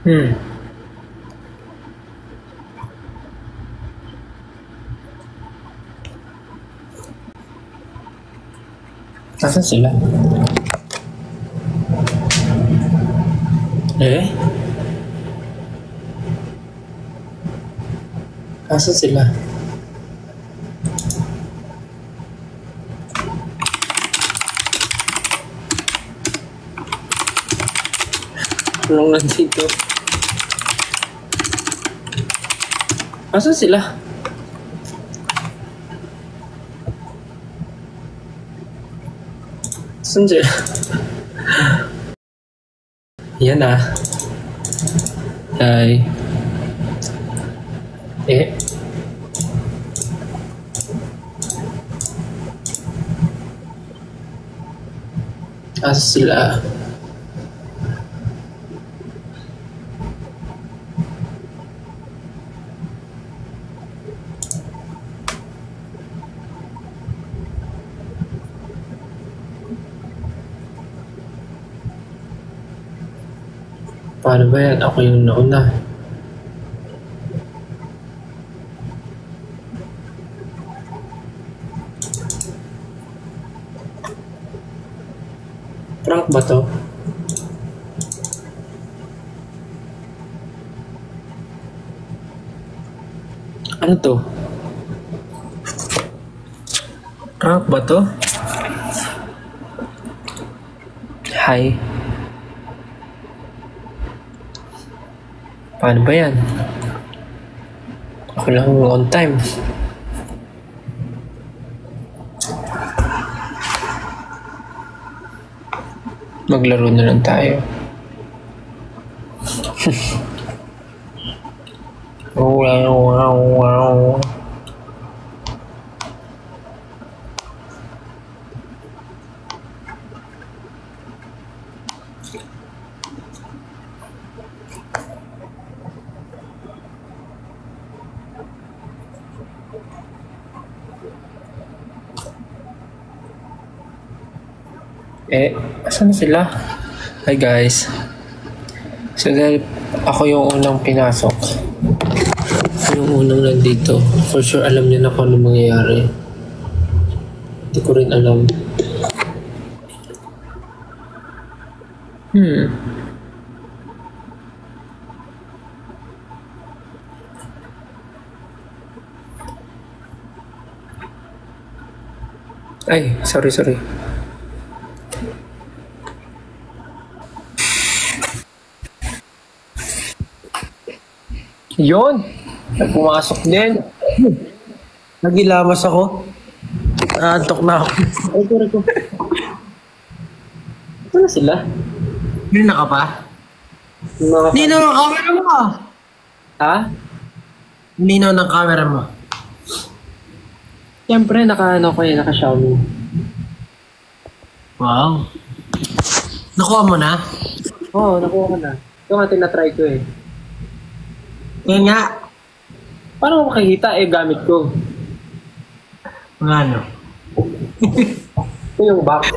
Hmm. Asan sila? Eh? Asan sila? Anong nandito? Asan sila? Asan sila? Yan ah. Hi. Eh? Asan sila? Paano ba yan? Ako yung nauna. Prank ba to? Ano to? Prank ba to? Hi. Paano ba yan? Ako lang on time. Maglaro na lang tayo. Wow. Eh, asan sila? Hi guys. So dahil ako yung unang pinasok. Ako yung unang nandito. For sure alam niyo na kung ano mangyayari. Hindi ko rin alam. Ay, sorry. Yun! Pumasok din. Nagilamas ako. Naantok na ako. Ay, ko. Ito na sila. Hindi ka pa? Lino ng camera mo ah. Ha? Lino ng camera mo. Siyempre, naka-Xiaomi. Wow. Nakuha mo na? Oo, nakuha ko na. Ito nga tinatry ko eh. Yan nga. Paano ko makikita eh gamit ko? Mga ano? Ito yung box.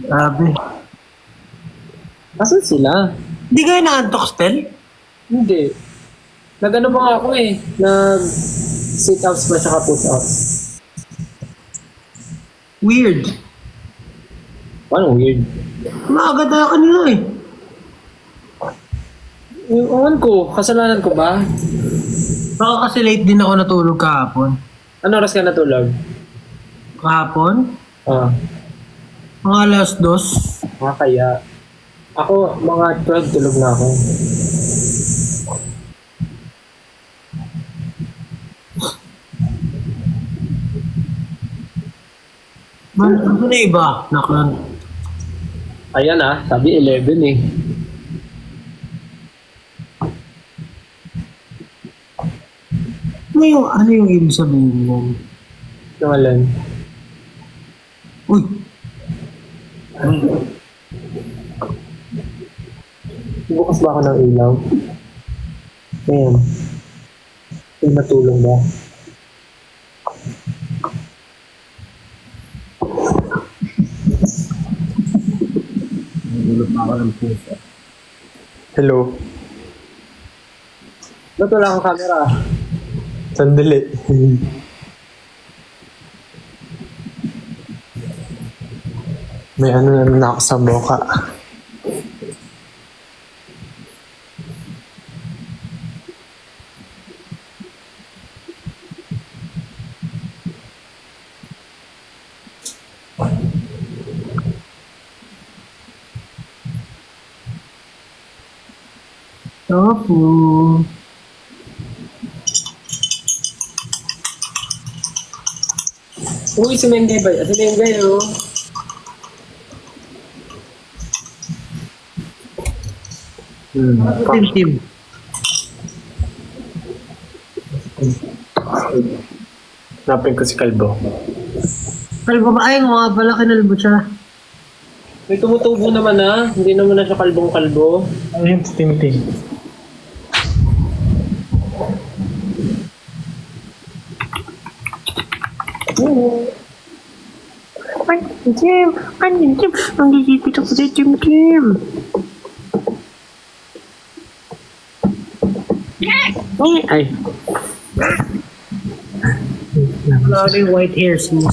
Sabi. Asan sila? Hindi kayo naantok still? Hindi. Nag-ano pa nga ako eh. Nag-sit-ups pa saka push-ups. Weird. Paano weird? Maaga tayo kanina eh. Ewan ko, kasalanan ko ba? Baka kasi late din ako natulog kahapon. Ano oras ka natulog? Kahapon? Ah, Mga alas 2. kaya. Ako, mga 12 tulog na ako. Ano na iba? Nakan. Ayan ah, sabi 11 eh. Ano yung ibig sabihin mo? Yung alin? Uy! Bukas ba ako ng ilaw? Ayan. May matulong ba? Nagulot pa ako ng puso. Hello. Ba't wala akong camera? Sandali. May ano na ako sa mukha. Tofu. Uy, si Mengay ba? Si Mengay, oh. Tim. Napin ko si Kalbo. Kalbo ba? Ay, nga pala, kinalbo siya. May tumutubo naman ah. Hindi naman na siya kalbong-kalbo. Ayun, si Tintin. Jim! Nandito ko si Jim! Ay! Wala yung white hairs mo.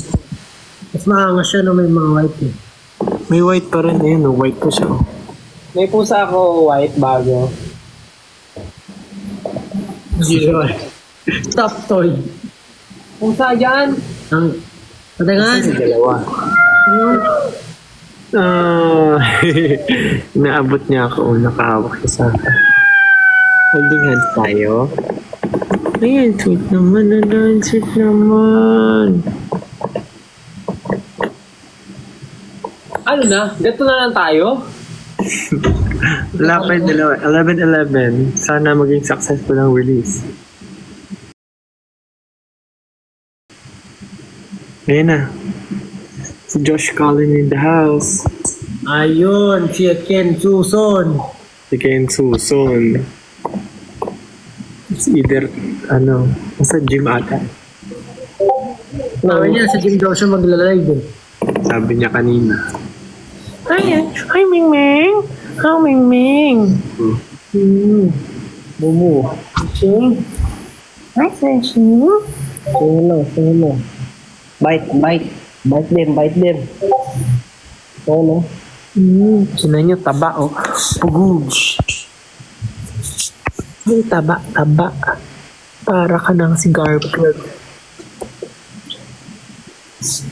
Mas maangas siya na may mga white eh. May white pa rin. Ayun, white ko siya. May pusa ako white bago. Zero. Top toy. Pusa dyan! Ang patangan. Dalawa. Naabot niya ako. Nakahawak siya sa akin. Holding hands tayo. Ayan, sweet naman. Sweet naman. Ano na? Gato na lang tayo? Wala pa yung dalawa. 11-11. Sana maging successful ang release. Ayan na. Si Josh Collin in the house. Ayun, si Ken Suson. Si Ken Suson. It's either, nasa gym ata. Sabi niya, sa gym daw siya magla-live eh. Sabi niya kanina. Hi, Mingming. Hi, Mingming. Momo. Ching. Hi, Ching. Hello. Bite them. Hello. Sina niyo taba, oh. Puguj. Ay, taba. Para ka ng si Garfield.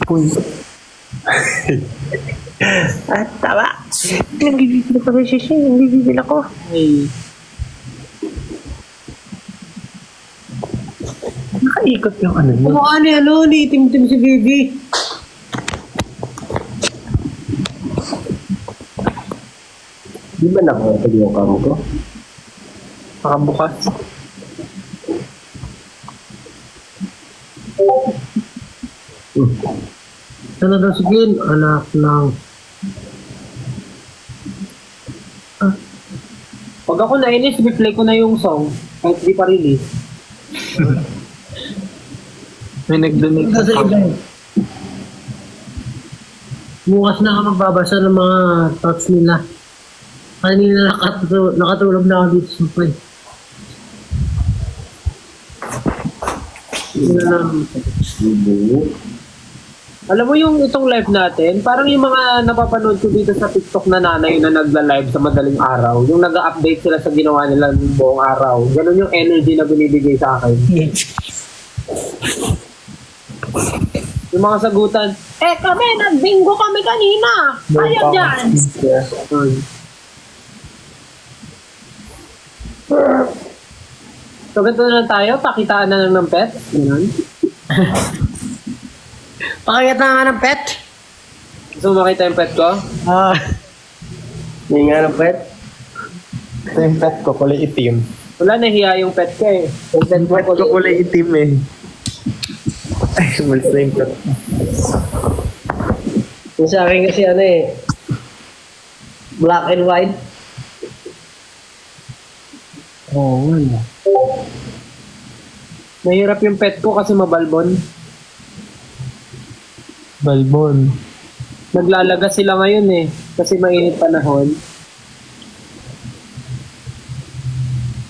Uy. At taba. Nagigigil ako sa siya. Nagigigil ako. Ay. Nakaikot yung ano niya. Kumukha ni Tim si Baby. Di ba nakakapag yung kamo ko? Nakabukas. Ano daw si Glenn? Anak ng... Pag ako nainis, replay ko na yung song. Kahit di pa release. May nag-donate Ano sa iba eh? Bukas na ka magbabasa ng mga thoughts nila. Kanina nakatulog na ako dito sa play. Alam mo yung itong live natin, parang yung mga napapanood ko dito sa TikTok na nanay na nagla-live sa madaling araw, yung nag-update sila sa ginawa nila ng buong araw. Ganun yung energy na binibigay sa akin. Yung mga sagutan, kami, nag-bingo kami kanina. Kaya dyan. So, ganito na lang tayo. Pakitaan na lang ng pet. Ganun. Pakikita nga ng pet. Gusto mo makita yung pet ko? Hindi nga ng pet. Ito yung pet ko, kulay itim. Wala, nahiya yung pet ko eh. Yung pet Pet ko kulay itim eh. Ay, malis na yung pet. Yung sa akin kasi black and white. Oo, Mahirap yung pet ko kasi mabalbon. Balbon. Naglalaga sila ngayon eh. Kasi mainit panahon.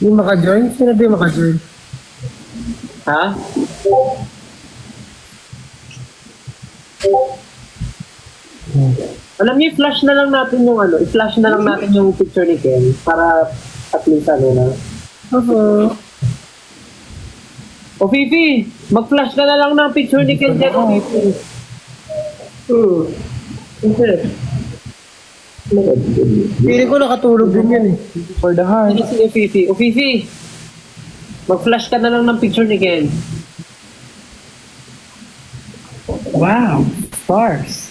Yung maka-join? Sino ba yung maka-join? Ha? Alam niyo, i-flash na lang natin yung i-flash na lang natin yung picture ni Ken para at least na. O Fifi, mag-flash ka na lang ng picture ni Ken dyan, o Fifi. Okay. Pili ko nakatulog din yan eh. For the heart. Sige, Fifi. O Fifi, mag-flash ka na lang ng picture ni Ken. Wow, stars.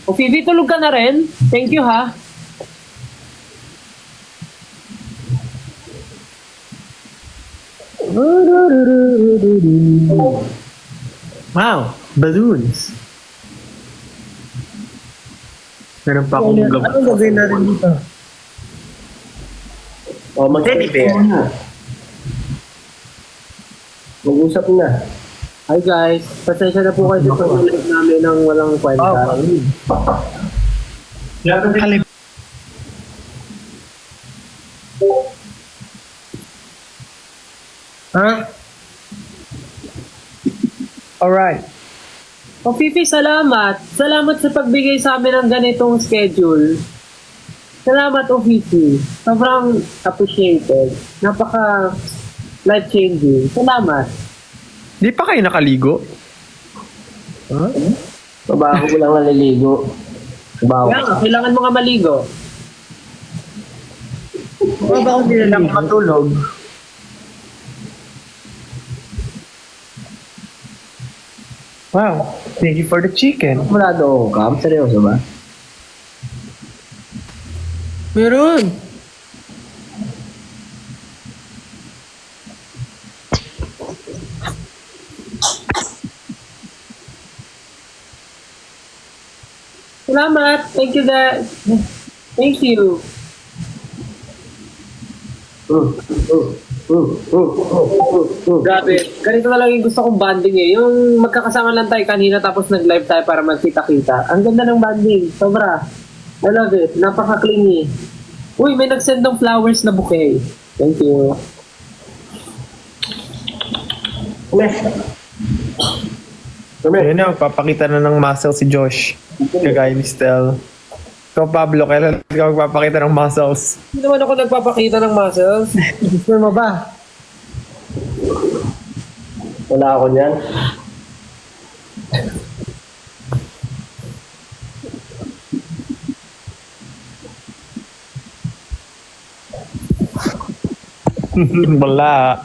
O Fifi, tulog ka na rin. Thank you ha. Wow, balloons. Meron pa akong gamot. Anong gagawin natin dito? O, Teddy bear. Mag-usap na. Hi guys, pasensya na po kayo sa pag-live namin ng walang kwenta. Ha? Alright. O Fifi, salamat. Salamat sa pagbigay sa amin ng ganitong schedule. Salamat, O Fifi. Sobrang appreciated. Napaka life-changing. Salamat. Di pa kayo nakaligo? Mabaho ko lang naliligo. Mabaho. Kailangan mo nga maligo. Ba ako nila lang matulog? Wow, thank you for the chicken. Wala doon, Cam. Seryoso ba? Meron. Salamat. Thank you, Dad. Thank you. Grabe. Ganito na lang yung gusto kong banding eh. Yung magkakasama lang tayo kanina tapos nag-live tayo para magkita-kita. Ang ganda ng banding. Sobra. I love it. Napaka-clingy. Uy, may nag-send ng flowers na bouquet. Thank you. Ayun na, papakita na ng muscle si Josh. Kagaya ni Stel. Ikaw, Pablo, kailan ka magpapakita ng muscles? Hindi naman ako nagpapakita ng muscles. Gusto mo ba? Wala ako niyan. Wala.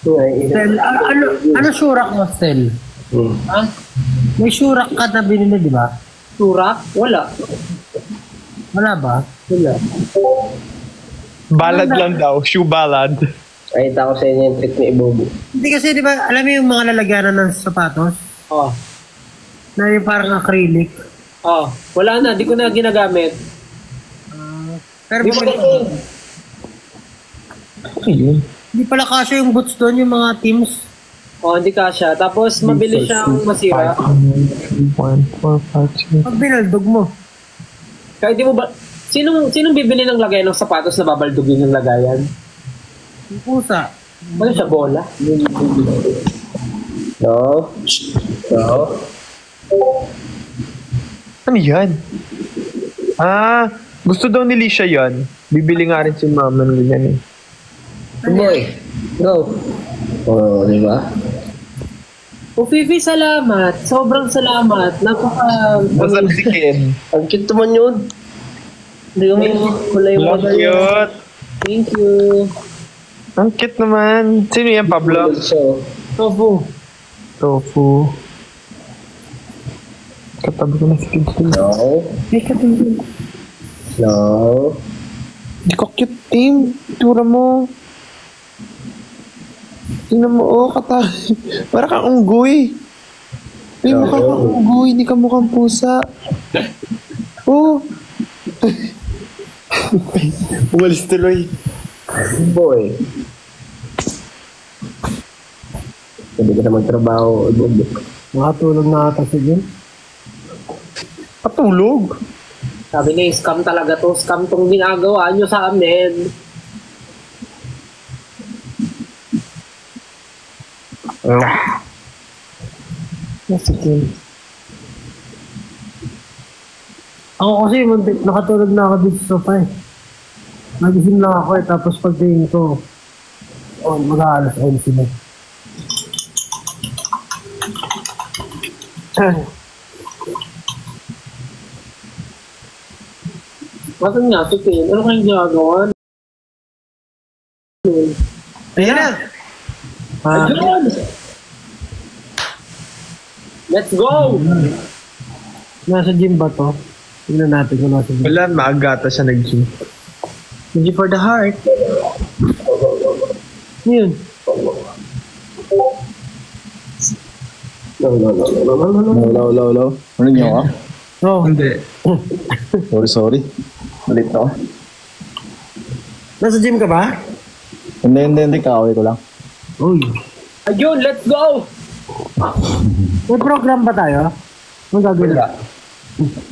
Stel, ano surak mo, Stel? Ha? May surak ka na binili, di ba? Surak? Wala. Wala ba? Wala. Ballad lang daw. Shoe ballad. Nakita ko sa inyo yung trick ni Ibobo. Hindi kasi, di ba, alam mo yung mga lalagyanan ng sapatos? Oo. Na yung parang acrylic? Oo. Wala na, di ko na ginagamit. Pero di ba kasi... Ayun. Hindi pala kasya yung boots doon, yung mga teams. Oo, hindi kasya. Tapos mabilis siyang masira. 1, 4, 5, 6. Pag binaldog mo. Kahit di mo ba... Sinong bibili ng lagayan ng sapatos na babaldugin yung lagayan? Yung pusa. Ano siya, bola? No? No? Ano yan? Ah, gusto daw ni Lisha yan. Bibili nga rin si mama ng ganyan eh. Boy, go. Oh, di ba? O Fifi, salamat. Sobrang salamat. Napaka... Masarap si Ken. Ang cute naman yun. Hindi kami kulay yung Love mga cute. Thank you. Ang cute naman. Sino yan, Pablo? So, Tofu. Tofu. Katabi ko na si Ken. no? Ay, katabi. No? Di ko cute, team. Tura mo. Tingnan mo, oh, para kang unggoy. Ay, mukha kang unggoy. Hindi ka mukhang pusa. Oh. Umalis tuloy. Boy. Pwede ka na magtrabaho. Makatulog na ata si Jim. Patulog? Sabi niya, scam talaga to. Scam tong ginagawa nyo sa amin. Sige. Ako kasi, nakatulog na ako dito sa sofa eh. Nagising lang ako eh, tapos pagtingin ko, mag-aalas 11 na. Bakit nga, sige. Ano kayong ginagawa? Ayan na! Ayun! Let's go! Nasa gym ba to? Tingnan natin kung nasa gym. Wala, maagata siya nag-gym. Hindi for the heart. Yun. Low. Ano niyo ka? Oh, Hindi. Sorry. Malit ako. nasa gym ka ba? Hindi. Kaaway ko lang. Uy. Ayun, let's go! May program ba tayo? Anong gagawin?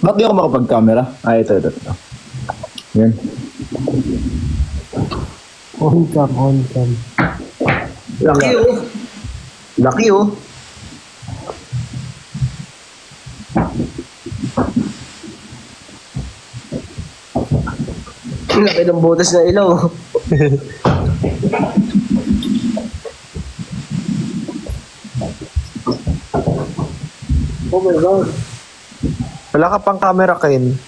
Ba't di ako makapag-camera? Ito. Yan. On cam. Laki oh. Laki ng butas na ilaw. Oh my God. Wala ka pang camera, Ken.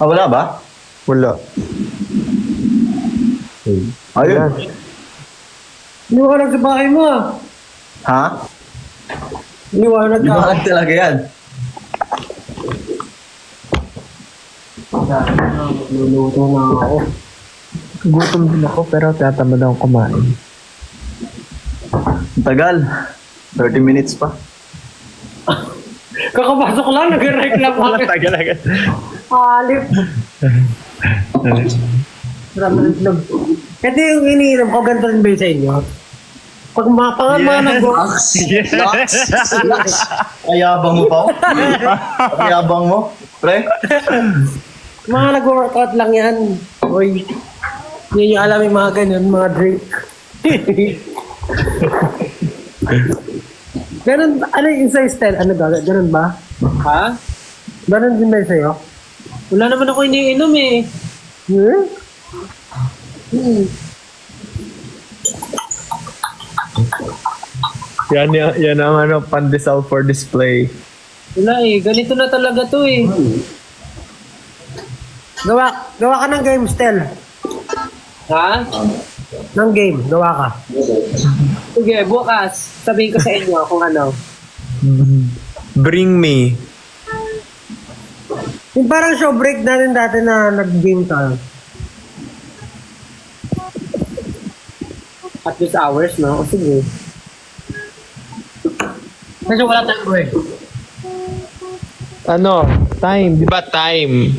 Wala ba? Wala. Ayun. Liwanag sa bahay mo ah. Ha? Liwanag ka. Liwanag talaga yan. Luluto na ako. Gutom din ako pero tatamad akong kumain. Tagal. 30 minutes pa. Kakapasok lang, nag-reclam ako. Tagal agad. Alip. Ramang. Ito yung iniinom ko, ganito rin ba yun sa inyo? Pag mga Lux. Ayabang mo pa. Ayabang mo. Pre? mga nag-workout lang yan. Uy. Yun yung alam yung mga ganyan, mga drink. Ganun, ano yung sa style? Ano ba? Ganun ba? Ha? Ganun din ba yung sa'yo? Wala naman ako iniinom eh. Yan ang ano, pandesal for display. Wala eh. Ganito na talaga to eh. Gawa ka ng game style. Ha? Ng game, gawa ka. Sige, bukas. Sabihin ko sa inyo kung ano. Bring me. Yung parang show break natin dati na nag-game tayo. At least hours, no? O sige. Kasi wala tayong break. Ano? Time. Di ba time?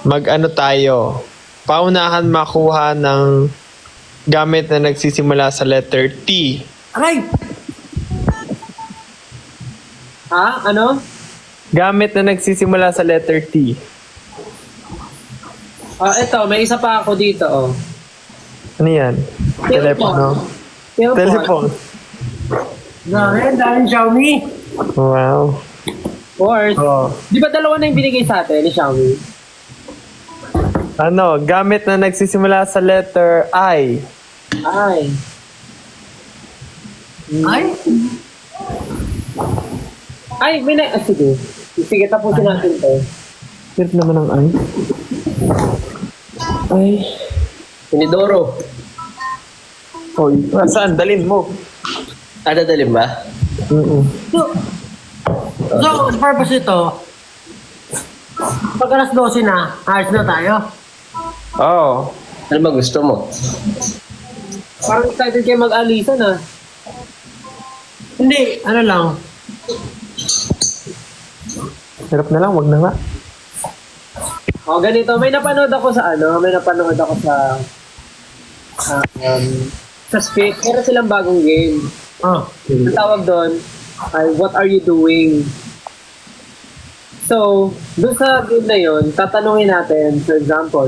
Mag-ano tayo? Paunahan makuha ng gamit na nagsisimula sa letter T. Aray! Ha? Ano? Gamit na nagsisimula sa letter T. Eto, may isa pa ako dito, oh. Ano yan? Telepono. Telephone. Gawin, dahil Xiaomi. Wow. Fourth. Oh. Di ba dalawa na yung binigay sa atin ni Xiaomi? Ano? Gamit na nagsisimula sa letter I. Ay. Ay? Ay, may na... sige. Sige, tapusin natin to. Hirap naman ang I. Ay. Pinidoro. Oy. Saan? Dalin mo. Dadalhin ba? So, purpose ito, pag alas 12 na, ayos na tayo. Oo. Ano ba gusto mo? Parang excited kayo mag-alisan ah. Hindi, ano lang. Hirap na lang. Wag na nga. O, ganito. May napanood ako sa sa Speed. Meron silang bagong game. Oh. Ang tawag doon, ay what are you doing? So, doon sa game na yun, tatanungin natin, for example,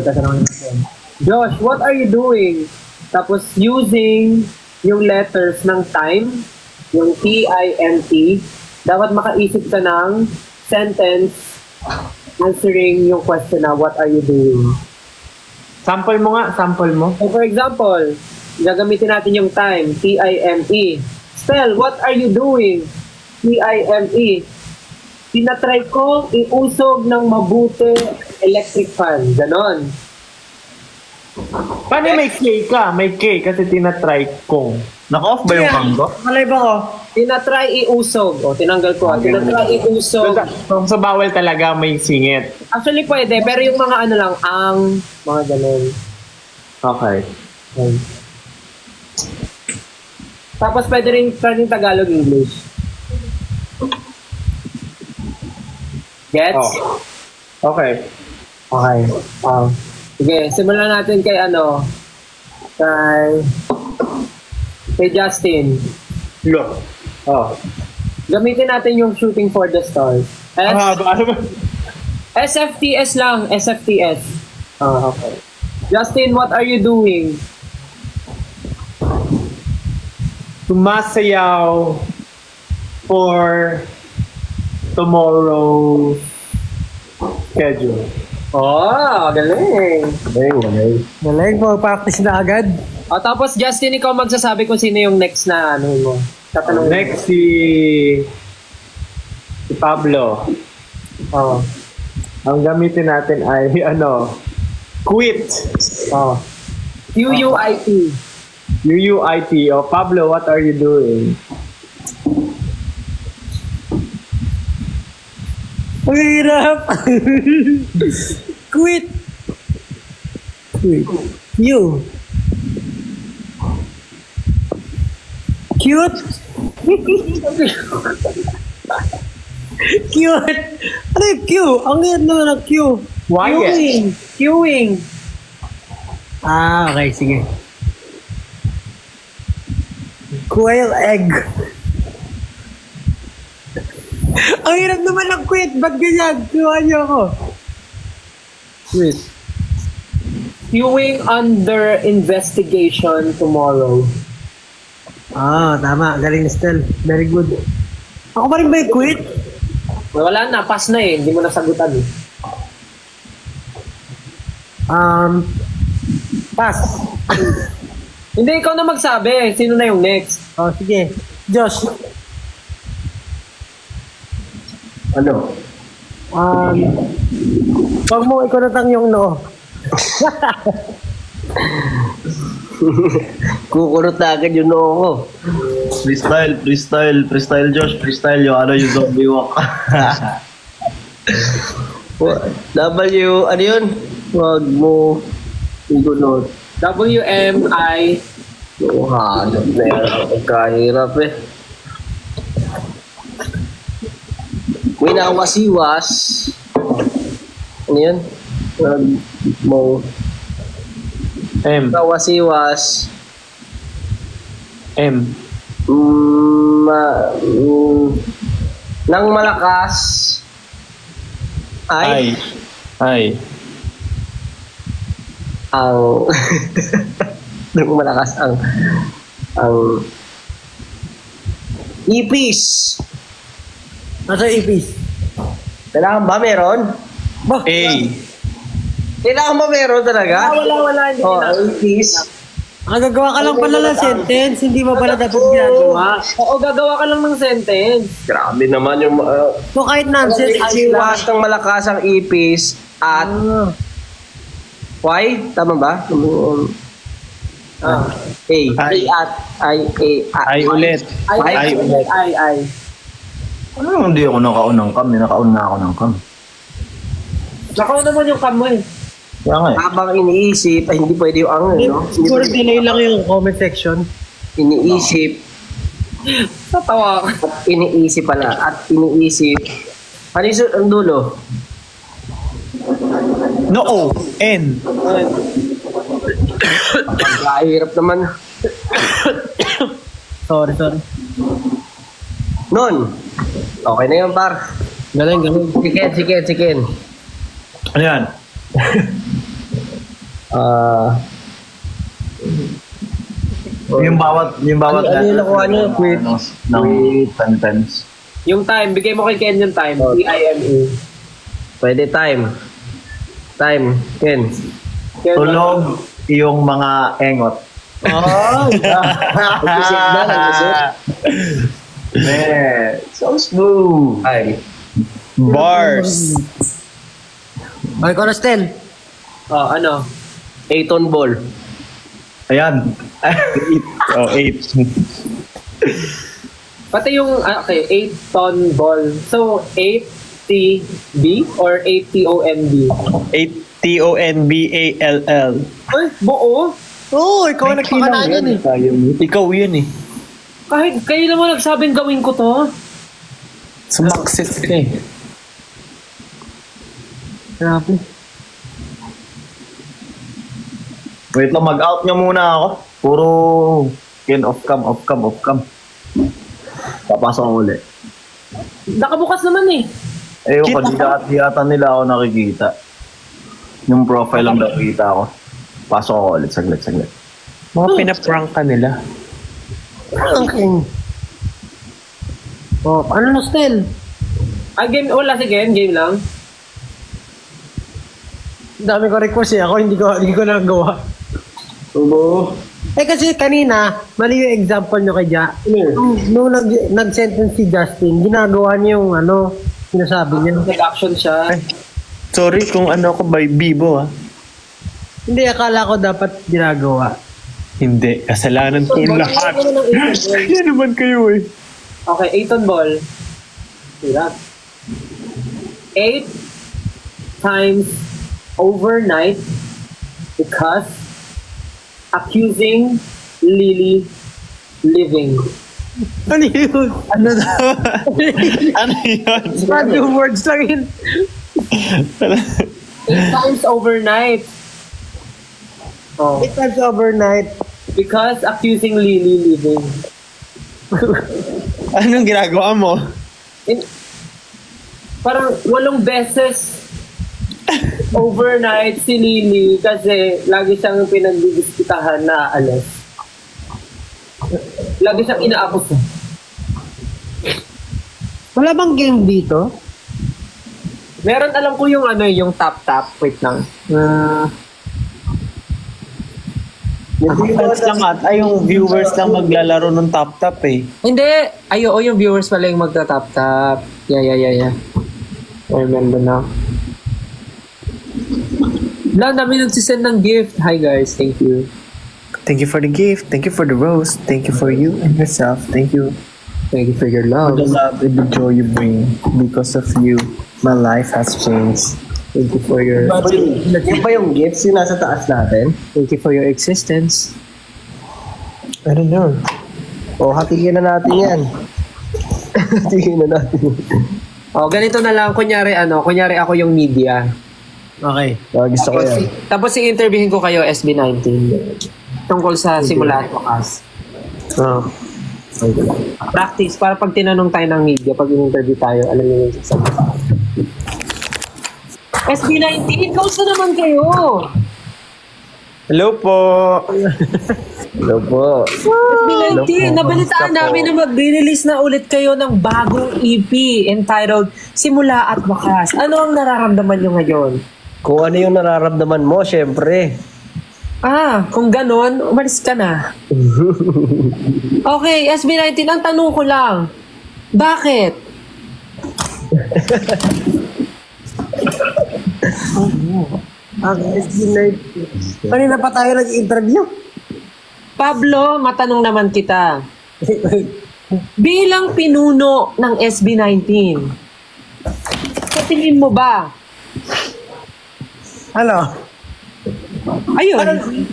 Josh, what are you doing? Tapos using yung letters ng time, yung T-I-M-T, dapat makaisip ka ng sentence answering yung question na what are you doing? Sample mo nga, sample mo. So for example, gagamitin natin yung time, T-I-M-E. Spell, what are you doing? T-I-M-E. Tinatry ko iusog ng mabuti electric fan. Ganon. Paano may K ka? May K kasi tinatry ko. Naka-off ba yung cam ko? Malay ba ko? Tinatry iusog. O, tinanggal ko. Tinatry iusog. So bawal talaga may singit. Actually, pwede. Pero yung mga ano lang, mga ganon. Okay. Tapos pwede rin Tagalog, English. Gets? Oh. Okay. Okay. Sige, simulan natin kay kay Justin. Look. Oh. Gamitin natin yung shooting for the stars. Ano ba? SFTS lang. SFTS. Okay. Justin, what are you doing? Sumasayaw for tomorrow schedule. Oh, galing. Galing, mag-practice na agad. Tapos Justin, ikaw magsasabi kung sino yung next na mo. Tatanungin. Next si Pablo. Ang gamitin natin ay quit. QUIT. UUIT. Pablo, what are you doing? Ang hirap. Quit. You. Cute. Cute. Ano yung Q? Ang hirap naman ang Q. Queuing. Okay, sige. Quail egg. Ang hirap naman ng quit. Ba't ganyan? Tuwa niyo ako. Quit. Queuing under investigation tomorrow. Tama. Galing ni Stel. Very good. Ako pa rin ba yung quit? Wala na. Pass na eh. Hindi mo nasagutan eh. Pass. Hindi, ikaw na magsabi. Sino na yung next? Sige. Josh. Ano? Wag mo ikunatang yung no. Kukurot na agad yung noo ko. Freestyle Josh, freestyle yung yung zombie walk. W, ano yun? Wag mo ikunot. WMI. Hanap na yan. Pagkahirap eh. May nakawasiwas. Ano yun? Wag mo M. nakawasiwas. M. Nang malakas I. ang nang malakas ang ipis. Nasa ipis. Kailangan ba meron? A. Kailangan ba meron talaga? Wala. Hindi na. Ang ipis. Gagawa ka lang pala ng sentence, hindi mo pala dapat ginagawa. Oo, gagawa ka lang ng sentence. Grabe naman yung So kahit nonsense, siwas ng malakas ang ipis at Y? Tama ba? A. I ulit. I. Ano hindi ako nakaunang cam? Nakauna na ako ng cam. Nakaw naman yung cam mo eh. Kaya nga eh. Habang iniisip, ay hindi pwede yung ang, no? siguro delay lang yung comment section. Iniisip, Tatawa ka. at iniisip pala, at iniisip. Ano yung ang dulo? No. N. Kahirap naman. Sorry. Nun. Okay na yun, par. Galing. Chicken. Ano yan? Yung bawat Ano yung nakuha niyo? Quit. ng sentence. Yung time, bigay mo kay Ken yung time. T-I-M-E. Pwede time. Ken. Ken, Tulog yung mga engot. So smooth. Time. Bars. Ay, ko na, Stel. ano? 8 ball. Ayan. 8. Pati yung, okay, 8-ton ball. So, 8-T-B or 8-T-O-N-B? 8TONBALL. Ay, buo? Oo, ikaw ang nagpakanayan eh. Ikaw yun eh. Kahit kayo naman nagsabing gawin ko to. Sumaksit ka eh. Grabe. Wait lang, mag-out nyo muna ako. Puro off cam. Papasok ako ulit. Nakabukas naman eh. Ayoko, di ata nila ako nakikita. Yung profile lang nakikita ako. Pasok ako ulit, saglit. Mga pinaprank ka nila. Okay. Oh, ano na, Stel? Game, wala si Ken, game lang. Dami ko request eh. Ako hindi ko nagawa. Tubo. Kasi kanina, mali yung example nyo kay Ja. Nung nag-sentence si Justin, ginagawa niya yung sinasabi niya. Nag-action siya. Sorry kung ano ako by Bibo Hindi, akala ko dapat ginagawa. Hindi, kasalanan ko lahat. Yan naman kayo eh. Okay, 8-on ball. Hirap. 8 times overnight because accusing Lily living. Ano yun? Ano daw? Ano yun? Random words lang yun. 8 times overnight. Oh. 8 times overnight. Because accusing Lily living. Anong ginagawa mo? Parang 8 beses overnight si Lily kasi lagi siyang pinagdidiskitahan na alas. Lagi siyang inaapos. Wala bang game dito? Meron, alam ko yung yung tap. Wait lang. Yung fans lang yung viewers lang maglalaro ng tap-tap eh. Hindi. Yung viewers pala yung magta-tap-tap. Yeah. I remember now. Dami nagsisend ng gift. Hi guys, thank you. Thank you for the gift. Thank you for the rose. Thank you for you and yourself. Thank you Thank you for your for love. the love and the joy you bring. Because of you, my life has changed. Thank you for your Yan ba yung gifts yung nasa taas natin? thank you for your existence. I don't know. O, hatiin na natin yan. Hatiin na natin. Ganito na lang, kunyari ako yung media. Okay. Gusto ko yan. Tapos i-interviewin ko kayo SB19 tungkol sa simula at wakas. Practice para pag tinanong tayo ng media, pag in-interview tayo, alam niyo yung sasabihin. SB19, kamusta naman kayo? Hello po. Hello po. SB19, nabalitaan namin na mag-release na ulit kayo ng bagong EP entitled Simula at Wakas. Ano ang nararamdaman nyo ngayon? Kung ano yung nararamdaman mo, syempre. Kung ganon, umalis ka na. Okay, SB19, ang tanong ko lang, bakit? Ang SB19. Kanina pa tayo nag-interview. Pablo, matanong naman kita. Bilang pinuno ng SB19, sa tingin mo ba? Ano? Ayun,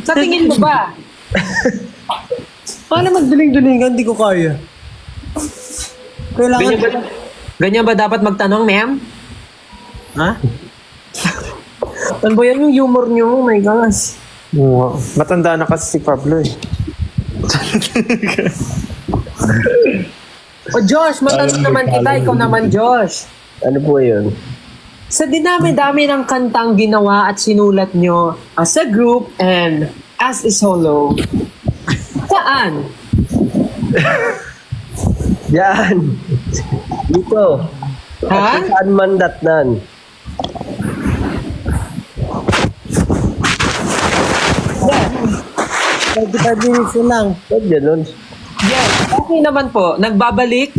sa tingin mo ba? Paano magduling-dulingan? Hindi ko kaya. Kailangan... Ganyan ba dapat magtanong, ma'am? Ha? Ano ba yan yung humor nyo? Oh my gosh. Wow. Matanda na kasi si Pablo eh. O Josh, matanong naman kita. Ikaw naman, Josh. Ano po yun? Sa dinami-dami ng kantang ginawa at sinulat nyo as a group and as a solo, saan? Yan. Dito. Ha? Saan man datnan? Yeah. 35 minutes na lang. Ba't ganun? Yes, okay naman po. Nagbabalik.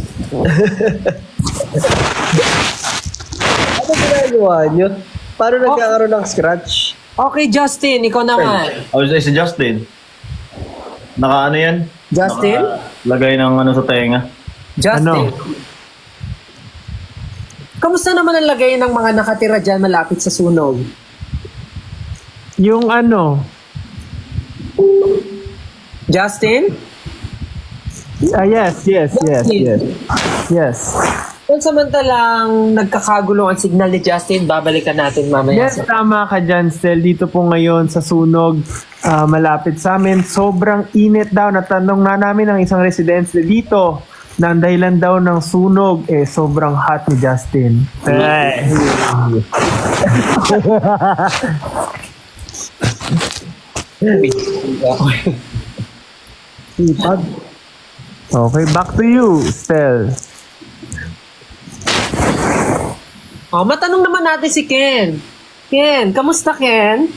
Ano ginagawa nyo? Paano nagkakaroon ng scratch? Okay, Justin, ikaw naman. I was si Justin. Naka ano yan? Justin? Lagay ng ano sa tenga. Justin. Kamusta naman ang lagay ng mga nakatira dyan malapit sa sunog? Yung ano, Justin? yes. Yes. Kung samantalang nagkakagulo ang signal ni Justin, babalikan natin mamaya. Yes, tama ka dyan, Stel. Dito po ngayon sa sunog, malapit sa amin. Sobrang init daw. Natanong na namin ng isang residente dito na ang dahilan daw ng sunog, sobrang hot ni Justin. Ay. Ipag. Okay, back to you, Stel. Matanong naman natin si Ken. Ken, kamusta Ken?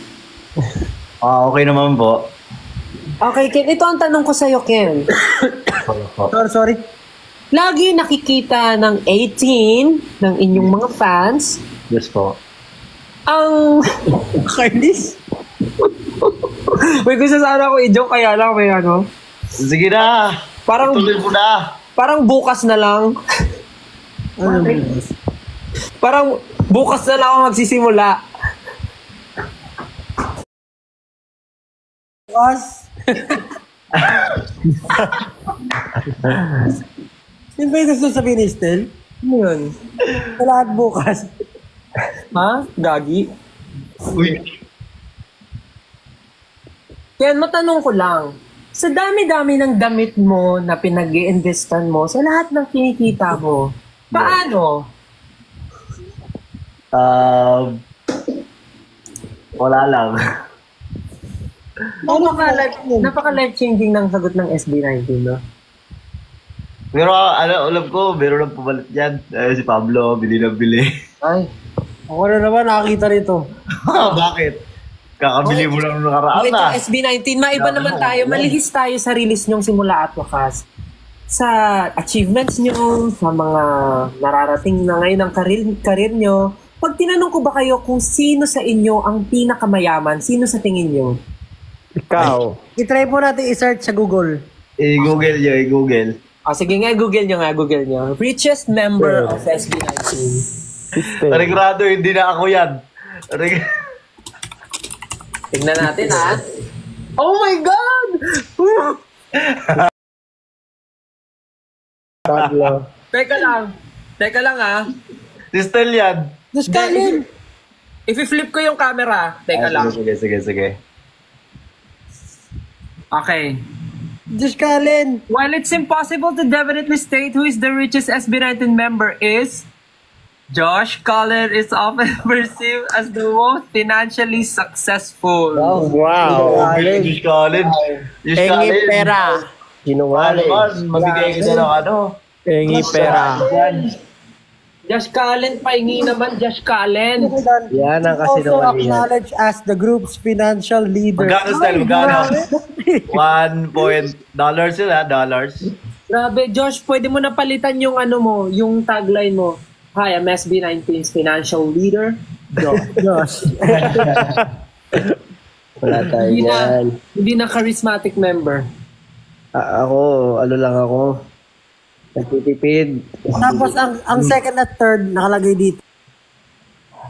Okay naman po. Okay, Ken, ito ang tanong ko sa'yo, Ken. Sorry. Lagi nakikita ng 18 ng inyong mga fans Yes po. ang... Kainis? May gusto sana ako i-joke, kaya lang may ano. Sige na. Parang, Tuloy mo na. parang bukas na lang. Parang bukas na lang ako magsisimula. Bukas. Yun ba yung gusto sabihin ni Stel? Ano yun? Sa lahat bukas. Ha? Gagi? Uy. Yan, matanong ko lang. Sa dami-dami ng damit mo na pinag-i-investan mo, sa lahat ng kinikita mo, paano? Wala lang. Napaka-life-changing ng sagot ng SB19, no? Pero alam ko, meron lang pumalit dyan. Si Pablo, bili na bili. Ay. Ako na naman nakakita rito. Bakit? Kakabili mo lang nung nakaraan Ito, na. SB19, maiba naman tayo. Malihis tayo sa release nyong simula at wakas. Sa achievements nyo, sa mga nararating na ngayon ng karir nyo. Pag tinanong ko ba kayo kung sino sa inyo ang pinakamayaman, sino sa tingin nyo? Ikaw. I-try po natin i-search sa Google. I-google nyo, i-google. Sige nga, Google nyo. Richest member of SB19. Regrado, hindi na ako yan. Tignan natin, ha? Oh my God! Pablo. Teka lang, ha? Si Stel yan. Just Kalin. I-flip ko yung camera. Teka lang. Sige. Okay. Just Kalin. While it's impossible to definitely state who is the richest SB19 member is, Josh Cullen is often perceived as the most financially successful. Wow. Diyos Colin. Engi pera. Sinungaling. Mabigay ka na ng ano. Engi pera. Josh Cullen, pahingi naman, Josh Cullen. Yan ang kasi Also naman yan. acknowledged as the group's financial leader. Magkano Stel? Magkano? $1 sila, dollars. Grabe, Josh, pwede mo na palitan yung ano mo, yung tagline mo. Hi, I'm SB19's financial leader. Josh. Wala tayo yan. Hindi na charismatic member. Ako, ano lang ako. Nagtitipid. Tapos ang second at third nakalagay dito.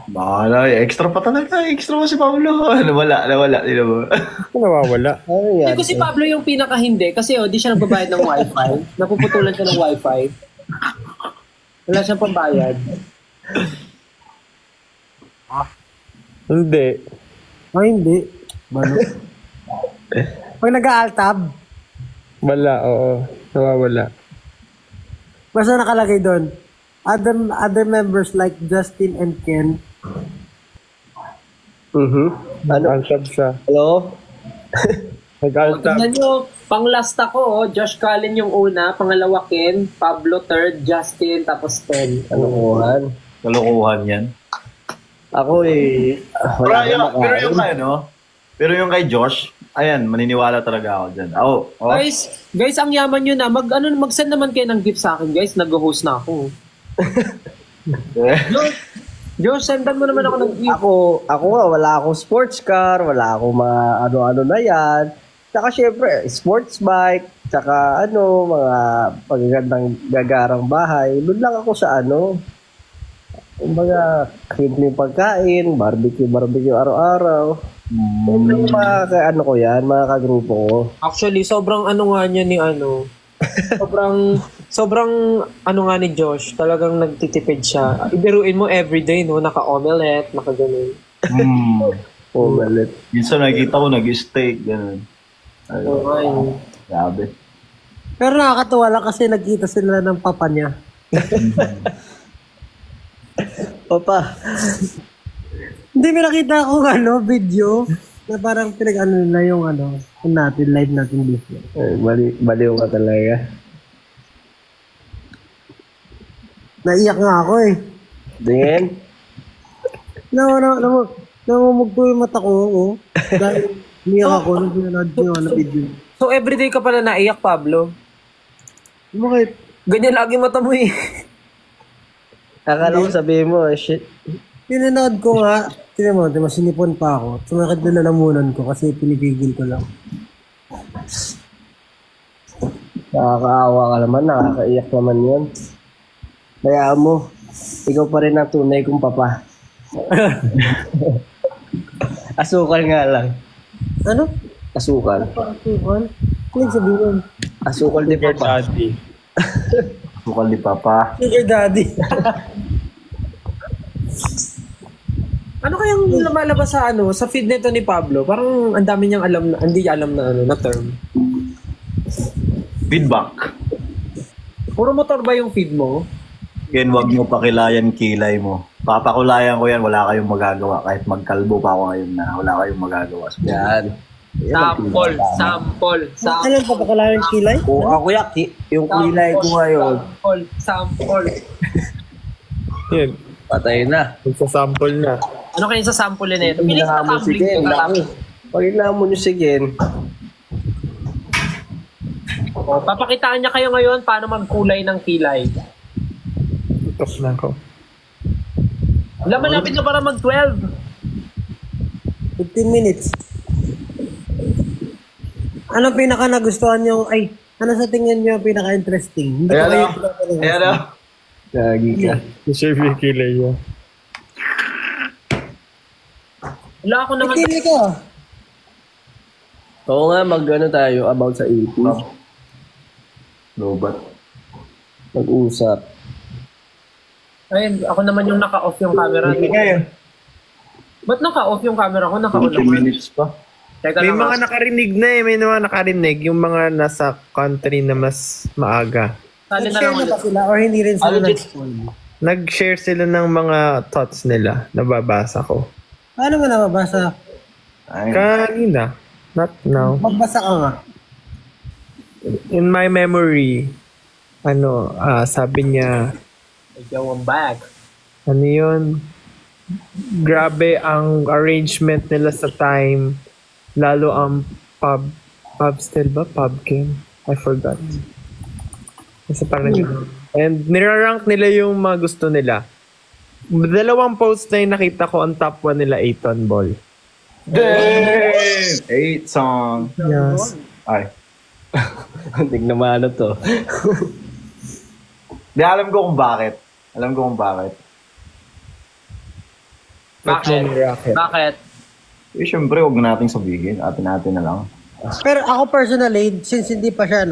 Bahala, extra pa talaga. Extra mo si Pablo. Nawala. Hindi mo. Nawawala. Ano yan? Hindi ko si Pablo yung pinaka-hindi kasi di siya nagbabayad ng wifi. Napuputulan siya ng wifi. Wala siyang pambayad. Hindi. Ay, hindi. Balo. Pag nag-aaltab, Wala, oo. Nawawala. Basta nakalagay doon. Other members like Justin and Ken. Ano? Nag-altab siya. Hello? Nag-altab. Tignan nyo, pang last ako, Josh Cullen yung una, pangalawa Ken, Pablo third, Justin, tapos Ken. Kalokohan. Kalokohan yan. Ako wala akong makain. Pero yung kay Josh, ayan, maniniwala talaga ako dyan. Guys, ang yaman nyo na. Mag-send naman kayo ng gift sa akin, guys. Nag-host na ako. Josh, sendan mo naman ako ng gift. Ako nga, wala akong sports car, wala akong ano-ano na yan. Tsaka syempre, sports bike, tsaka mga pagagandang gagarang bahay. Doon lang ako sa kumbaga, simpleng pagkain, barbecue araw-araw. Yung mga ko yan, mga kagrupo ko. Actually, sobrang nga niya ni sobrang nga ni Josh, talagang nagtitipid siya. Ibiruin mo everyday, no? Naka-omelette, naka-ganun. Omelette. Minsan nakikita ko nag-steak, gano'n. Okay. Grabe. Pero nakakatuwa lang kasi nagkita sila ng papa niya. Papa. Hindi, may nakita akong video na parang nila yung live natin dito. Baliw ka talaga. Naiyak nga ako eh. Din? Namumugto yung mata ko. Dahil niyak ako nung pinanood yung video. So, everyday ka pala naiyak, Pablo? Bakit? Ganyan lagi mata mo eh. Akala ko sabihin mo, shit. Pinanood ko nga, tinan mo, sinipon pa ako. Sumakit na lalamunan ko kasi pinipigil ko lang. Nakakaawa ka naman, nakakaiyak naman yun. Kaya mo, ikaw pa rin ang tunay kong papa. Asukal nga lang. Ano? Asukal. Asukal? Ano sabihin? Asukal di papa. Asukal di papa. Sugar daddy. Ano kayang lumalabas sa feed nito ni Pablo? Parang ang dami niyang hindi alam na term. Feedback. Puro motor ba yung feed mo? Ken, wag mo pakilayan kilay mo. Papakulayan ko yan, wala kayong magagawa. Kahit magkalbo pa ako ngayon na wala kayong magagawa. Yan. Sample. Ano yung papakalayan yung kilay? Kung ako yung kilay ko ngayon. Sample. Yun. Patay na. Magsasample na. Ano kayo sa sample na ito? Piling Hinahamon si Gen. Pag hinahamon nyo si Gen. Papakitaan niya kayo ngayon paano magkulay ng kilay. Tutok na ako. Malapit na para mag-12. 15 minutes. Ano pinaka nagustuhan nyo? Ano sa tingin nyo pinaka-interesting? Hindi ko kayo Gagi ka. Shave yung kilay niya. Wala ako naman. Ikili ko. Oo nga, tayo about sa 80s. Lobat. Mag-usap. Ayun, ako naman yung naka-off yung camera. Ba't naka-off yung camera ko? Naka-on 20 naman. minutes pa. Teka May lang, mga nakarinig na eh. May mga nakarinig. Yung mga nasa country na mas maaga. Sali na Nag-share lang na ba ulit. sila or hindi rin sila Legit. nag-spoil? Nag-share sila ng mga thoughts nila. Nababasa ko. Paano mo nababasa? Ay. Kanina. Not now. Magbasa ka nga. In my memory, sabi niya, Yo, I'm back. ano yun? Grabe ang arrangement nila sa time. Lalo ang pub still ba? Pubkin? I forgot. Kasi parang and nirarank nila yung mga gusto nila. Dalawang post na yung nakita ko, ang top 1 nila, Aiton Ball. Damn! 8 song. Yes. Ay. Tignan mo to. Di, alam ko kung bakit. Bakit? Eh, syempre, huwag na nating sabihin. Atin na lang. Pero ako personally, since hindi pa siya,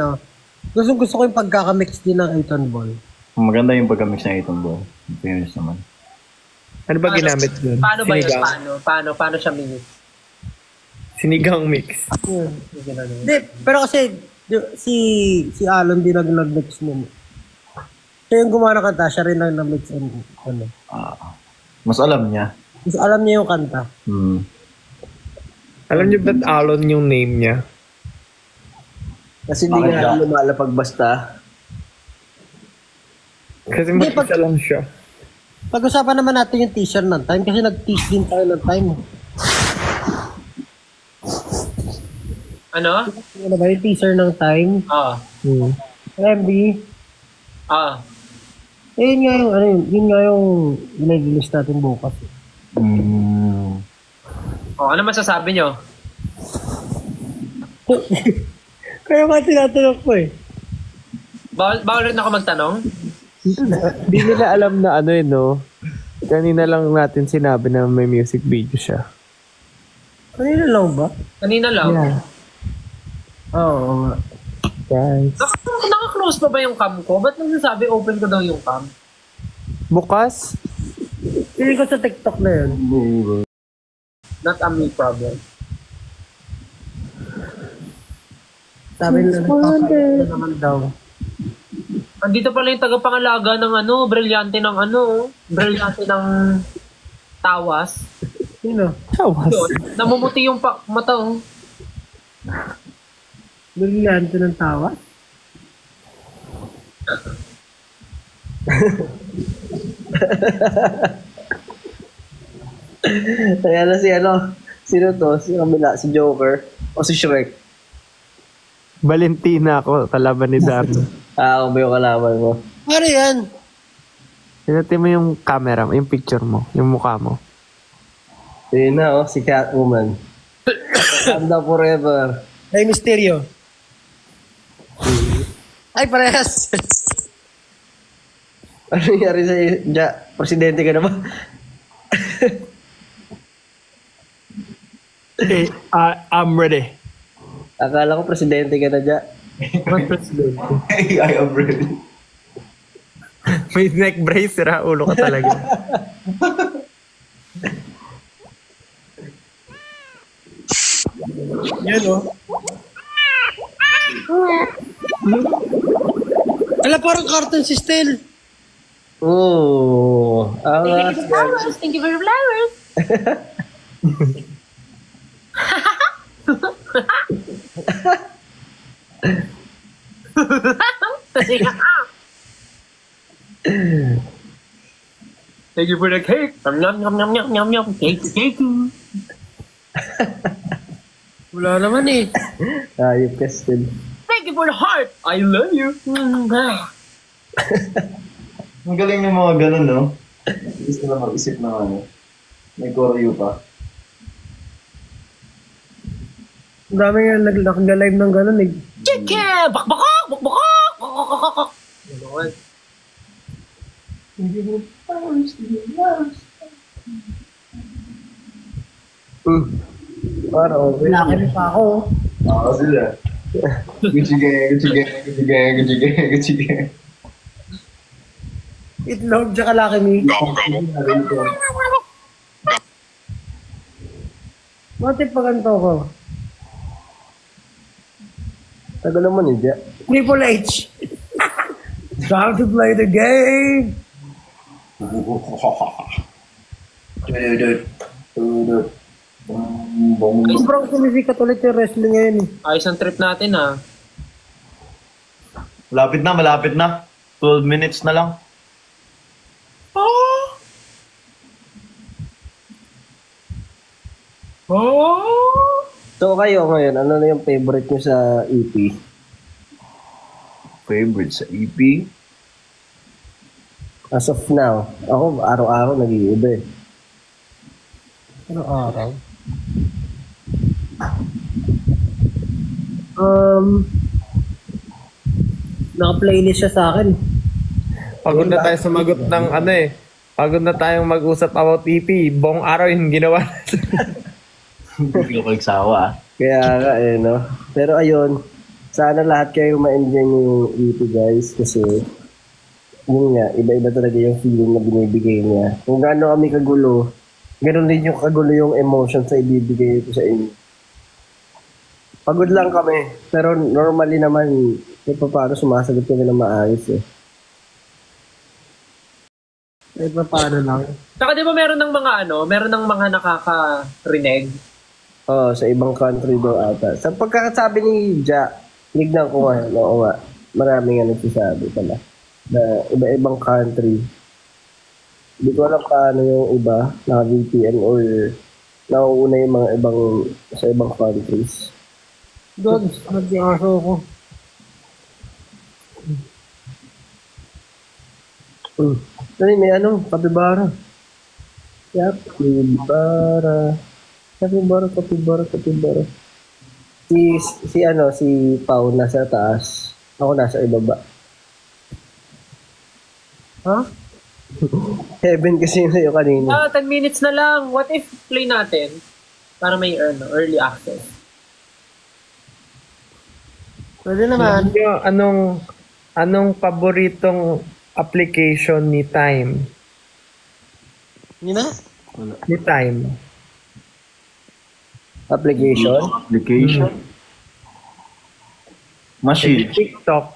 gusto ko yung pagkakamix din ng Aiton Ball. Maganda yung pagka-mix na itong ball. Fairness naman. Ano ba ginamit dun? Paano ba yun? Sinigang? Paano siya minute? Sinigang mix. Hindi, pero kasi si Alon din nag-mix nun. Siya yung gumawa ng kanta, siya rin lang na-mix and ano. Mas alam niya. Mas alam niya yung kanta. Alam niyo ba't Alon yung name niya? Kasi hindi nga lumalapag basta. Kasi Hindi, mag-isa lang siya. Pag-usapan naman natin yung teaser ng Time kasi nag-tease din tayo ng Time. Ano? Ano ba yung teaser ng Time? MB. Yun nga yung, yun nga yung i-release natin bukas. Ano masasabi nyo? Kaya nga tinatanong ko eh. Bawal rin ako magtanong? Hindi nila alam na no? Kanina lang natin sinabi na may music video siya. Kanina lang ba? Kanina lang. Yeah. Oo nga. Guys. Naka-close pa ba yung cam ko? Ba't nagsasabi open ko daw yung cam? Bukas? Hindi ko sa TikTok na yun. Not a me problem. Sabi nila nagpapakita naman daw. Andito pala yung tagapangalaga ng brilyante ng brilyante ng tawas. Sino? Tawas. Yun, namumuti yung mata oh. Brilyante ng tawa? Kaya na sino to? Si kabila, si Joker o si Shrek? Valentina ako, kalaban ni Darno. Ako ba yung kalaban mo? Ano yan? Pinati mo yung camera, yung picture mo, yung mukha mo. Yun na, si Catwoman. Wakanda forever. Ay, Mysterio. Ay, parehas. Ano nangyari sa'yo? Presidente ka na ba? I'm ready. Akala ko presidente ka na dyan. I am ready. May neck brace, sira ulo ka talaga. Yan o. Ala, parang cartoon si Stel. Oo. Thank you for the flowers. Thank you for the cake. Yum yum yum yum yum yum. Cake. Wala naman eh. Ayop ka still. Thank you for the heart. I love you. Ang galing ng mga ganun, no? Gusto na mag-isip ng may choreo pa. Ang dami nga nag-live ng gano'n eh. Chicken! Bakbakak! Bakbakak! Bakbakak! Parang okay. Laki pa ako. Oo, sila. Gucci gang. Itlog, tsaka laki me. Bakit pa ganito ko? Tagal naman eh, Jack. Triple H. Time to play the game. Sobrang sumisikat ulit yung wrestling ngayon eh. Ayos ang trip natin Malapit na. 12 minutes na lang. So kayo ngayon, ano na yung favorite nyo sa EP? Favorite sa EP? As of now, ako araw-araw nag-iiba eh. Ano araw? Naka-playlist siya sa akin. Pagod na tayo sumagot ng Pagod na tayong mag-usap about EP. Buong araw yung ginawa natin. Hindi ko nagsawa. Kaya nga no. Pero ayun, sana lahat kayo ma-enjoy yung EP guys kasi yun nga, iba-iba talaga yung feeling na binibigay niya. Kung gaano kami kagulo, ganoon din yung kagulo yung emotion sa ibibigay ko sa inyo. Pagod lang kami, pero normally naman, paano sumasagot kami na maayos eh. Kahit pa paano lang. Saka di ba meron ng mga meron ng mga nakakarinig? Oh, sa ibang country daw ata. Sa pagkakasabi ni Ja, tignan ko nga, oo nga. Marami nga nagsasabi pala. Na iba-ibang country. Hindi ko alam paano yung iba, na VPN or nauuna yung mga ibang sa ibang countries. Doon, nag-aso ko. May kapibara. Yep, kapibara. Si Pau nasa taas. Ako nasa ibaba. Ha? Heaven kasi yun sa'yo kanina. 10 minutes na lang. What if play natin? Para may early access. Pwede naman. Anong paboritong application ni Time? Yun na? Ni Time. Application? Machine. TikTok.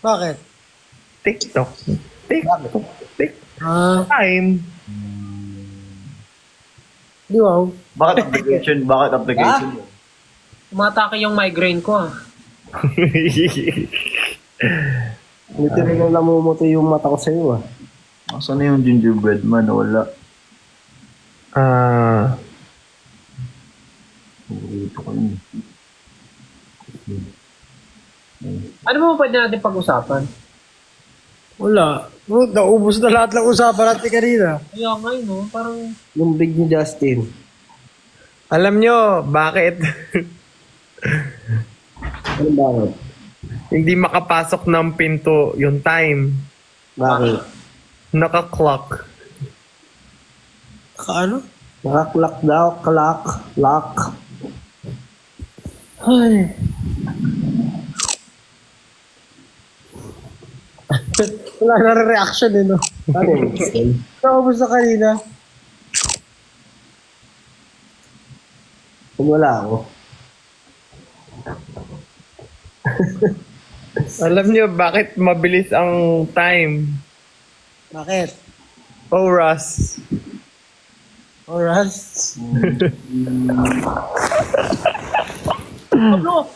Bakit? TikTok. Ah, Time. di wow. Bakit application? Umatake yung migraine ko Literal na namumuti yung mata ko sa'yo ah. Asan na yung gingerbread man? Wala. Ito ko yun. Ano mo pwede natin pag-usapan? Wala. Naubos na lahat ng usapan natin kanina. Kaya ngayon, parang... Yung big ni Justin. Alam nyo, bakit? Ano bakit? Hindi makapasok ng pinto yung Time. Bakit? Naka-clock. Ano? Nakaklak daw, lock. Ay. Wala na reaction no? Ano yun? Naubos na kanina. Wala ako. Alam nyo, bakit mabilis ang Time? Bakit? Oras. Oras?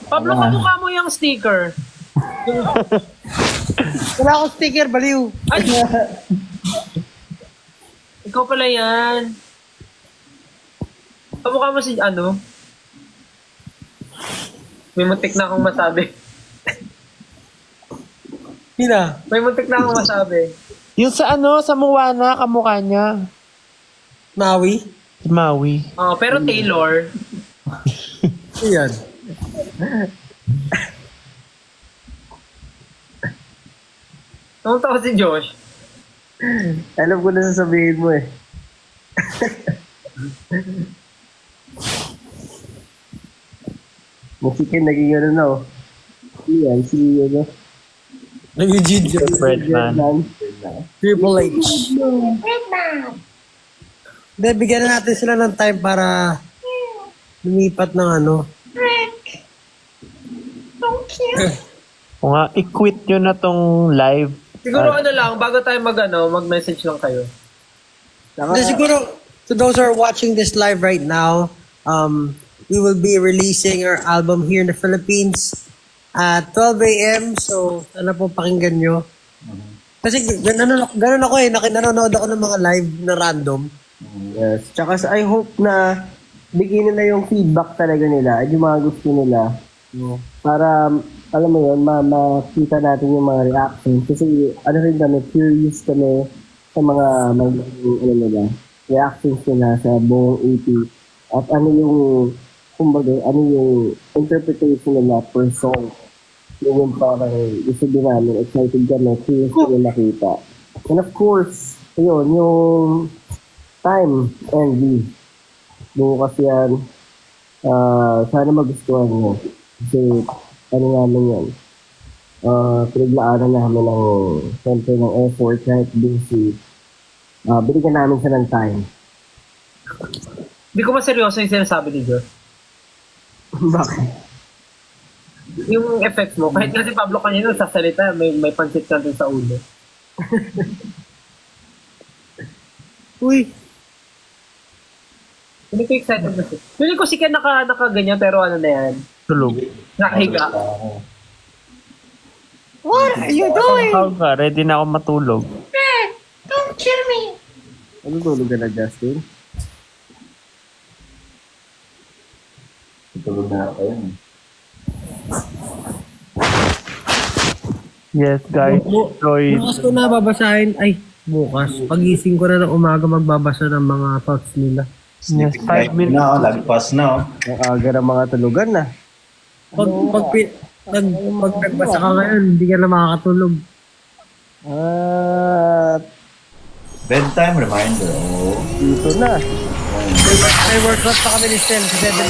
Pablo, kamukha mo yung sticker. Wala akong sticker, baliw. Ay! Ikaw pala yan. Kamukha mo si May muntik na akong masabi. Hina. May muntik na akong masabi. Yung sa sa Moana, kamukha niya. Maui? Maui. Pero Taylor. Iyan. Namunta ko si Josh. Alam ko na sasabihin mo eh. Musikin, naging na oh. Yan, Naging ginger. Birdman. Triple H. Hindi, bigyan na natin sila ng time para lumipat ng O nga, i-quit nyo na tong live. Siguro lang, bago tayo mag-message lang kayo. Hindi, siguro, to those who are watching this live right now, we will be releasing our album here in the Philippines at 12 a.m. So, sana po pakinggan nyo. Kasi ganun ako nanonood ako ng mga live na random. Yes. Tsaka I hope na bigyan nila yung feedback talaga nila at yung mga gusto nila. Para, alam mo yun, makita natin yung mga reactions. Kasi, rin kami, curious kami sa mga reactions nila sa buong EP. At ano yung interpretation nila per song. Yung parang gusto din namin, excited kami, curious kami nakita. And of course, yun, yung Time, Envy. Bukas yan. Sana magustuhan nyo. Kasi, namin yan. Pinaglaanan namin siyempre ng effort kahit busy. Binigyan namin siya ng time. Hindi ko maseryoso yung sinasabi ni Josh. Bakit? Yung effects mo, kahit kasi Pablo kanina sasalita, may pansit ka dun sa ulo. Uy, Hindi ko excited na siya. Feeling ko si Ken nakaganyan pero ano na yan. Tulog. Nakahiga. what are you doing? Tawag ka, ready na ako matulog. Don't kill me. Ano tulog ka na, Justin? Tulog na ako yun. Yes, guys. Enjoy. Bukas ko na babasahin. Ay, bukas. Pagising ko na ng umaga magbabasa ng mga thoughts nila. Yes, 5 minutes. Na, lagpas na. Ang aga ng mga tulugan na. Pag nagbasa ka ngayon, hindi ka na makakatulog. Bedtime reminder. Oh. Dito na. May workout pa kami ni Stel sa 7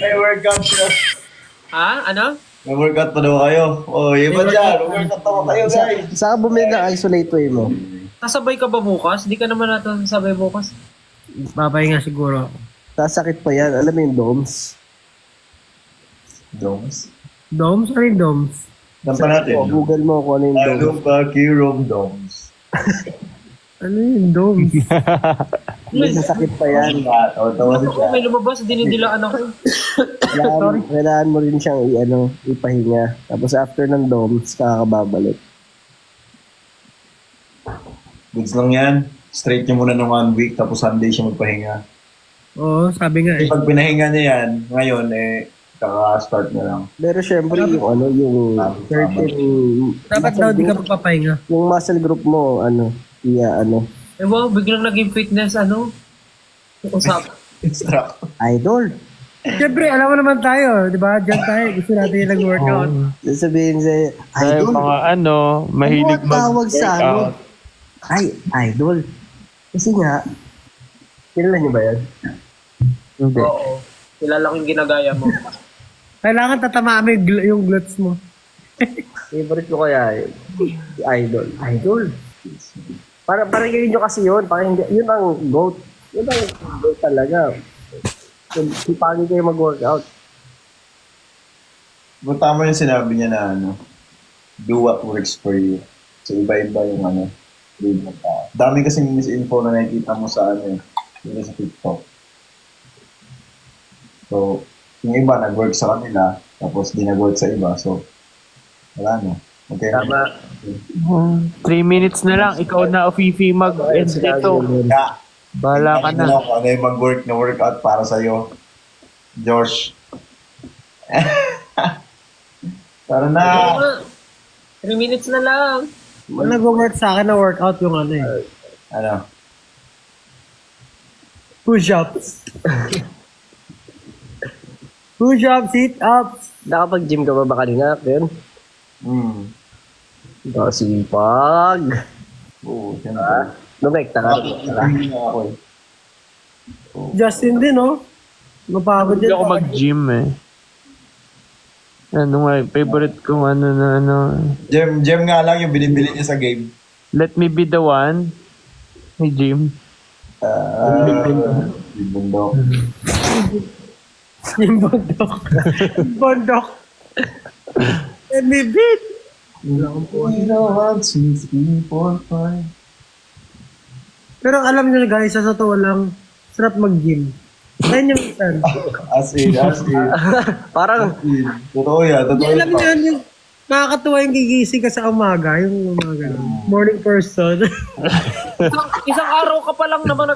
May workout siya. Ha? Ano? May workout pa daw kayo. Oh, iba dyan. May workout pa kayo, guys. Saan ka bumili ng isolate way mo? Nasabay ka ba bukas? Di ka naman natin sabay bukas. Babay nga siguro. Sasakit pa yan. Alam mo yung DOMS? Domes. Doms? Ano yung Doms? Dampa natin. Google mo kung ano yung DOMS. Anong Kirong Domes? Ano yung Doms? May sasakit pa yan. Tawa Ako, may lumabas, dinidilaan ako. Kailangan mo rin siyang ipahinga. Tapos after ng DOMS, kakababalik. Goods lang yan. Straight niya muna ng 1 week, tapos Sunday siya magpahinga. Oo, sabi nga eh. Pag pinahinga niya yan, ngayon, kaka-start na lang. Pero syempre, yung certain... Dapat daw di ka magpapahinga. Yung muscle group mo, Eh wow, biglang naging fitness, usap. Instruct. idol. Siyempre, alam mo naman tayo, di ba? Diyan tayo, gusto natin yung nag-workout. Sabihin sa'yo, Ay, idol. mga mahilig Ano ang tawag sa mag-workout. Ay, idol. Kasi nga, kilala niyo ba yan? Hindi. Oo. Kilala ko yung ginagaya mo. Kailangan tatamaan mo yung glutes mo. Favorite ko kaya idol. Idol. Parang yun nyo kasi yun. Parang yun ang GOAT. Yun ang GOAT talaga. Sipagin kayo mag-workout. But tama yung sinabi niya na do what works for you. So iba-iba yung dami kasing misinfo na nakikita mo sa yung sa TikTok. So, yung iba nag-work sa kanila, tapos di nag-work sa iba. So, wala na. Okay. Tama. 3 minutes na lang. Ikaw na, Fifi, mag-end dito. Yeah. Bahala ka na. Ano yung mag-work na workout para sa'yo? Josh. Tara na. 3 minutes na lang. Ang nag-work sa akin na workout yung Ano? push-ups. Push-ups, sit-ups. Nakapag-gym ka ba kanina, Ken? Sipag. Oo, siyempre. Lumekta ka. Justin din, no? Mapagod Hindi din. ako mag-gym eh. Favorite kong Gem nga lang yung binibili niya sa game. Let Me Be The One. May gym. Yung bundok. Yung bondok. Bondok. Let me beat. 1, 2, 3, 4, 5. Pero alam nyo guys, sa totoo lang, sarap mag-gym. Ayun yung minsan. As in. Parang, Totoo yan. Alam nyo yun, yung nakakatuwa yung gigising ka sa umaga, yung umaga. Morning person. Isang araw ka pa lang naman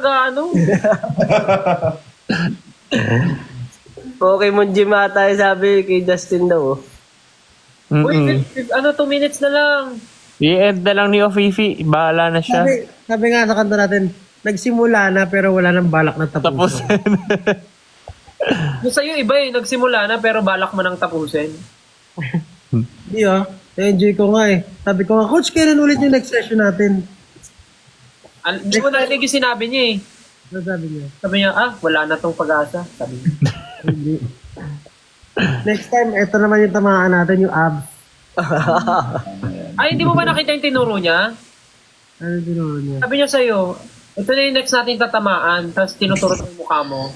Pokemon gym ata sabi kay Justin daw. Uy, 2 minutes na lang. I-end na lang ni Fifi. Bahala na siya. Sabi nga sa kanta natin, nagsimula na pero wala nang balak na Tapos. tapusin. Yung sa'yo iba nagsimula na pero balak mo nang tapusin. Hindi na-enjoy ko nga eh. Sabi ko nga, Coach, kailan ulit yung next session natin? Hindi mo narinig yung sinabi niya eh. Ano sabi niya? Sabi niya, wala na tong pag-asa. Sabi niya. Hindi. Next time, ito naman yung tamaan natin, yung abs. Ay, hindi mo ba nakita yung tinuro niya? Ano tinuro niya? Sabi niya sa'yo, ito na yung next natin tatamaan, tapos tinuturo yung mukha mo.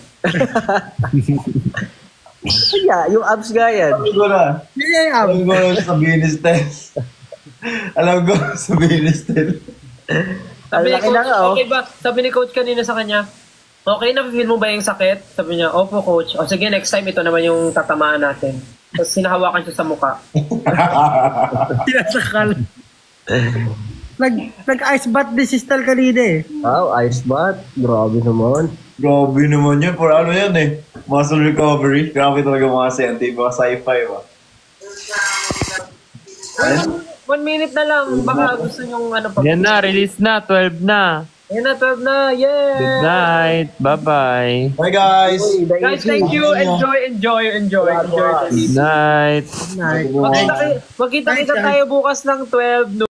Yeah, yung abs nga yan. Alam ko na. Yun yung abs. Alam ko sabihin ni Stel. Ang laki na nga, oh. Okay ba? Sabi ni coach kanina sa kanya, okay na, feel mo ba yung sakit? Sabi niya, opo coach. O sige, next time ito naman yung tatamaan natin. Tapos sinahawakan siya sa mukha. Tinasakal. Nag-ice bath din si Stal kanina eh. Wow, ice bath. Grabe naman. Grabe naman yun. For ano yan eh. Muscle recovery. Grabe talaga mga scientific, mga sci-fi ba? 1 minute na lang. Baka gusto nyong ano pa. Yan na, release na, 12 na. Yan na, 12 na. Yay! Good night. Bye-bye. Bye guys! Guys, thank you. Enjoy. Good night. Magkita-kita tayo bukas ng 12.